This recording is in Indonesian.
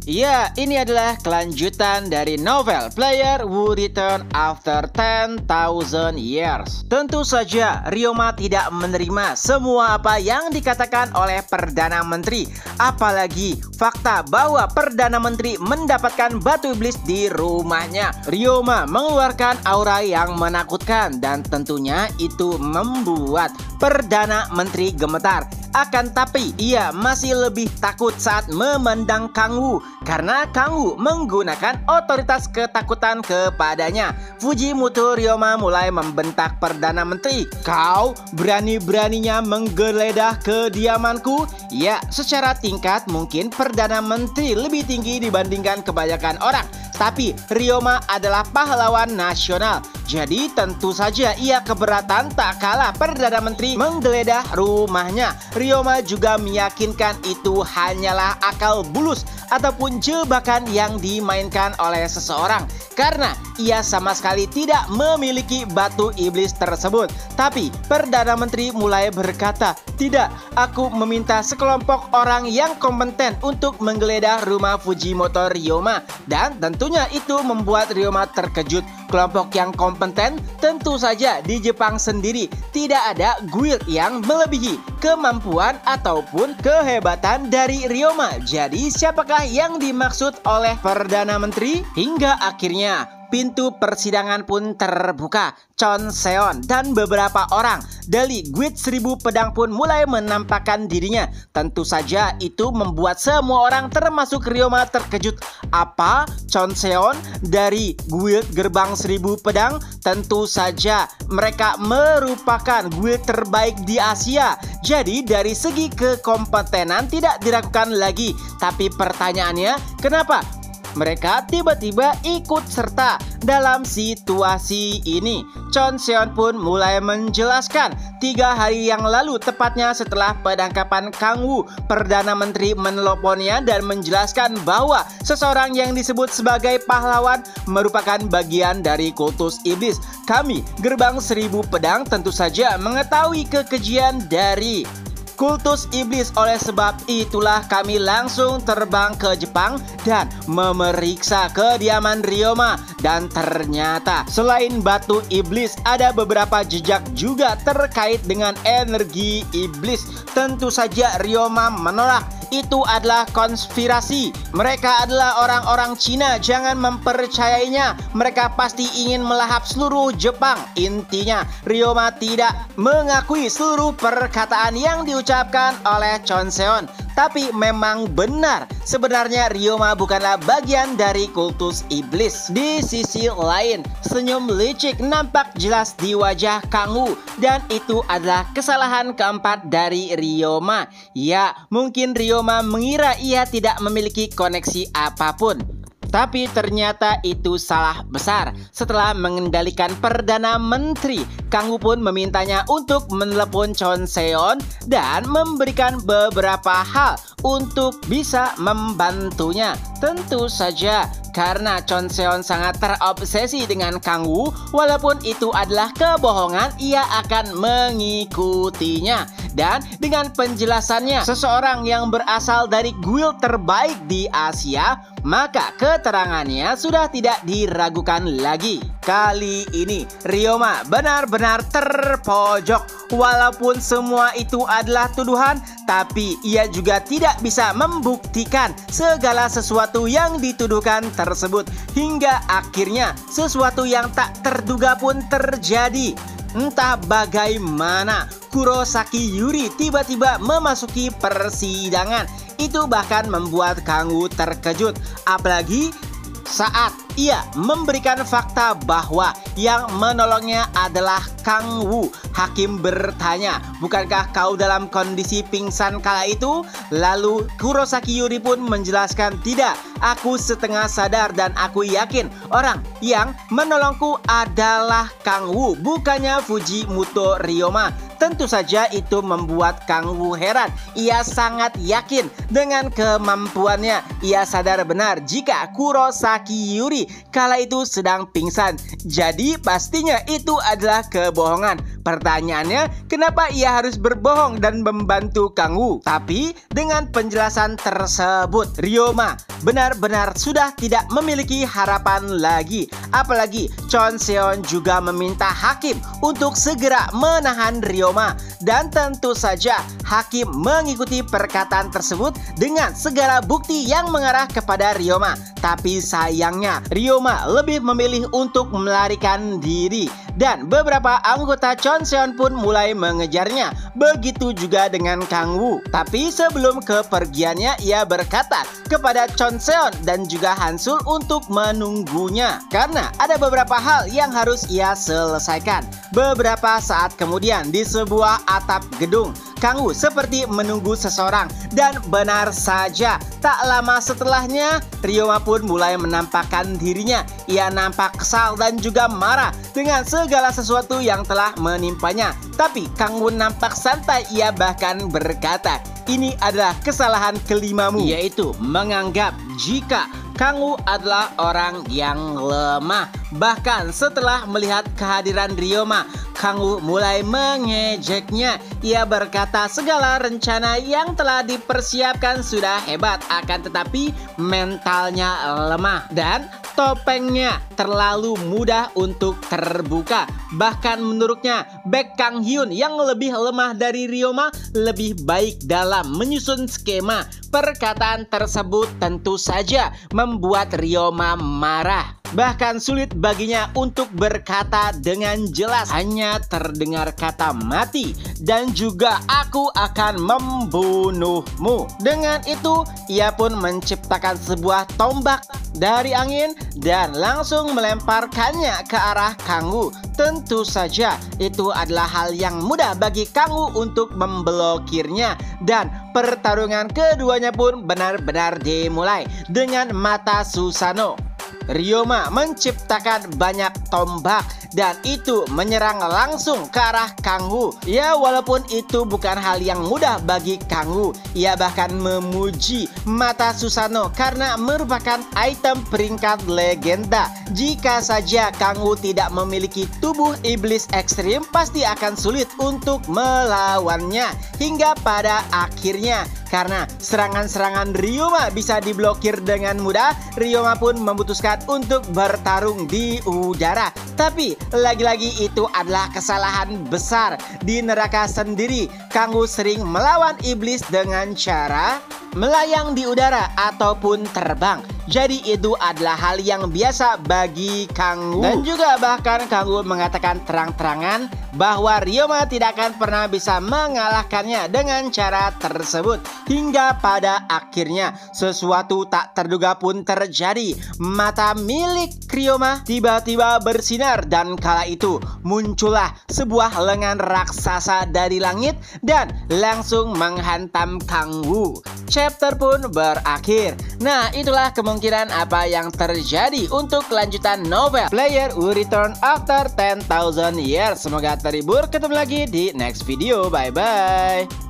Ya, ini adalah kelanjutan dari novel Player Who Return After 10,000 Years. Tentu saja Ryoma tidak menerima semua apa yang dikatakan oleh Perdana Menteri. Apalagi fakta bahwa Perdana Menteri mendapatkan batu iblis di rumahnya. Ryoma mengeluarkan aura yang menakutkan dan tentunya itu membuat Perdana Menteri gemetar. Akan tapi ia masih lebih takut saat memandang Kang Wu karena Kang Wu menggunakan otoritas ketakutan kepadanya. Fujimoto Ryoma mulai membentak Perdana Menteri. Kau berani-beraninya menggeledah kediamanku? Ya, secara tingkat mungkin Perdana Menteri lebih tinggi dibandingkan kebanyakan orang. Tapi Ryoma adalah pahlawan nasional. Jadi tentu saja ia keberatan tak kalah Perdana Menteri menggeledah rumahnya. Ryoma juga meyakinkan itu hanyalah akal bulus ataupun jebakan yang dimainkan oleh seseorang. Karena ia sama sekali tidak memiliki batu iblis tersebut. Tapi Perdana Menteri mulai berkata, "Tidak, aku meminta sekelompok orang yang kompeten untuk menggeledah rumah Fujimoto Ryoma." Dan tentunya itu membuat Ryoma terkejut. Kelompok yang kompeten tentu saja di Jepang sendiri tidak ada guild yang melebihi kemampuan ataupun kehebatan dari Ryoma. Jadi siapakah yang dimaksud oleh Perdana Menteri? Hingga akhirnya pintu persidangan pun terbuka. Chon Seon dan beberapa orang dari Guild 1000 Pedang pun mulai menampakkan dirinya. Tentu saja itu membuat semua orang termasuk Ryoma terkejut. Apa? Chon Seon dari Guild Gerbang 1000 Pedang? Tentu saja mereka merupakan guild terbaik di Asia. Jadi dari segi kekompetenan tidak diragukan lagi. Tapi pertanyaannya, kenapa mereka tiba-tiba ikut serta dalam situasi ini? Chon Seon pun mulai menjelaskan 3 hari yang lalu, tepatnya setelah penangkapan Kang Wu, Perdana Menteri menelponnya dan menjelaskan bahwa seseorang yang disebut sebagai pahlawan merupakan bagian dari kultus iblis. Kami, Gerbang 1000 Pedang, tentu saja mengetahui kekejian dari kultus iblis. Oleh sebab itulah kami langsung terbang ke Jepang dan memeriksa kediaman Ryoma. Dan ternyata selain batu iblis ada beberapa jejak juga terkait dengan energi iblis. Tentu saja Ryoma menolak. Itu adalah konspirasi. Mereka adalah orang-orang Cina. Jangan mempercayainya. Mereka pasti ingin melahap seluruh Jepang. Intinya Ryoma tidak mengakui seluruh perkataan yang diucapkan oleh Chon Seon. Tapi memang benar, sebenarnya Ryoma bukanlah bagian dari kultus iblis. Di sisi lain, senyum licik nampak jelas di wajah Kang Wu. Dan itu adalah kesalahan keempat dari Ryoma. Ya, mungkin Ryoma mengira ia tidak memiliki koneksi apapun. Tapi ternyata itu salah besar. Setelah mengendalikan Perdana Menteri, Kang Wu pun memintanya untuk menelepon Chon Seon dan memberikan beberapa hal untuk bisa membantunya. Tentu saja karena Chon Seon sangat terobsesi dengan Kang Wu, walaupun itu adalah kebohongan, ia akan mengikutinya. Dan dengan penjelasannya seseorang yang berasal dari guild terbaik di Asia, maka keterangannya sudah tidak diragukan lagi. Kali ini Ryoma benar-benar terpojok. Walaupun semua itu adalah tuduhan, tapi ia juga tidak bisa membuktikan segala sesuatu yang dituduhkan tersebut. Hingga akhirnya sesuatu yang tak terduga pun terjadi. Entah bagaimana Kurosaki Yuri tiba-tiba memasuki persidangan. Itu bahkan membuat Kang Wu terkejut. Apalagi saat ia memberikan fakta bahwa yang menolongnya adalah Kang Wu. Hakim bertanya, "Bukankah kau dalam kondisi pingsan kala itu?" Lalu Kurosaki Yuri pun menjelaskan, "Tidak, aku setengah sadar dan aku yakin orang yang menolongku adalah Kang Wu, bukannya Fujimoto Ryoma." Tentu saja itu membuat Kang Wu heran. Ia sangat yakin dengan kemampuannya. Ia sadar benar jika Kurosaki Yuri kala itu sedang pingsan. Jadi pastinya itu adalah kebohongan. Pertanyaannya, kenapa ia harus berbohong dan membantu Kang Woo? Tapi dengan penjelasan tersebut, Ryoma benar-benar sudah tidak memiliki harapan lagi. Apalagi Chon Seon juga meminta hakim untuk segera menahan Ryoma. Dan tentu saja hakim mengikuti perkataan tersebut dengan segala bukti yang mengarah kepada Ryoma. Tapi sayangnya Ryoma lebih memilih untuk melarikan diri. Dan beberapa anggota Chon Seon pun mulai mengejarnya. Begitu juga dengan Kang Woo. Tapi sebelum kepergiannya, ia berkata kepada Chon Seon dan juga Hansul untuk menunggunya. Karena ada beberapa hal yang harus ia selesaikan. Beberapa saat kemudian di sebuah atap gedung, Kang Woo seperti menunggu seseorang. Dan benar saja, tak lama setelahnya Ryoma pun mulai menampakkan dirinya. Ia nampak kesal dan juga marah dengan segala sesuatu yang telah menimpanya. Tapi Kang Woo nampak santai. Ia bahkan berkata, ini adalah kesalahan kelimamu, yaitu menganggap jika Kang Woo adalah orang yang lemah. Bahkan setelah melihat kehadiran Ryoma, Kang Woo mulai mengejeknya. Ia berkata segala rencana yang telah dipersiapkan sudah hebat, akan tetapi mentalnya lemah dan topengnya terlalu mudah untuk terbuka. Bahkan menurutnya, Baek Kang Hyun yang lebih lemah dari Ryoma lebih baik dalam menyusun skema. Perkataan tersebut tentu saja membuat Ryoma marah. Bahkan sulit baginya untuk berkata dengan jelas. Hanya terdengar kata mati dan juga aku akan membunuhmu. Dengan itu ia pun menciptakan sebuah tombak dari angin dan langsung melemparkannya ke arah Kang Woo. Tentu saja itu adalah hal yang mudah bagi Kang Woo untuk memblokirnya. Dan pertarungan keduanya pun benar-benar dimulai dengan mata Susanoo. Ryoma menciptakan banyak tombak dan itu menyerang langsung ke arah Kang Woo. Ya, walaupun itu bukan hal yang mudah bagi Kang Woo. Ia bahkan memuji mata Susanoo karena merupakan item peringkat legenda. Jika saja Kang Woo tidak memiliki tubuh iblis ekstrim, pasti akan sulit untuk melawannya. Hingga pada akhirnya, karena serangan-serangan Ryoma bisa diblokir dengan mudah, Ryoma pun memutuskan untuk bertarung di udara. Tapi lagi-lagi itu adalah kesalahan besar. Di neraka sendiri, Kang Woo sering melawan iblis dengan cara melayang di udara ataupun terbang. Jadi itu adalah hal yang biasa bagi Kang Woo. Dan juga bahkan Kang Woo mengatakan terang-terangan bahwa Ryoma tidak akan pernah bisa mengalahkannya dengan cara tersebut. Hingga pada akhirnya sesuatu tak terduga pun terjadi. Mata milik Ryoma tiba-tiba bersinar dan kala itu muncullah sebuah lengan raksasa dari langit dan langsung menghantam Kang Woo. Chapter pun berakhir. Nah, itulah kemungkinan apa yang terjadi untuk kelanjutan novel Player Who Return After 10,000 Years. Semoga terhibur. Ketemu lagi di next video. Bye-bye.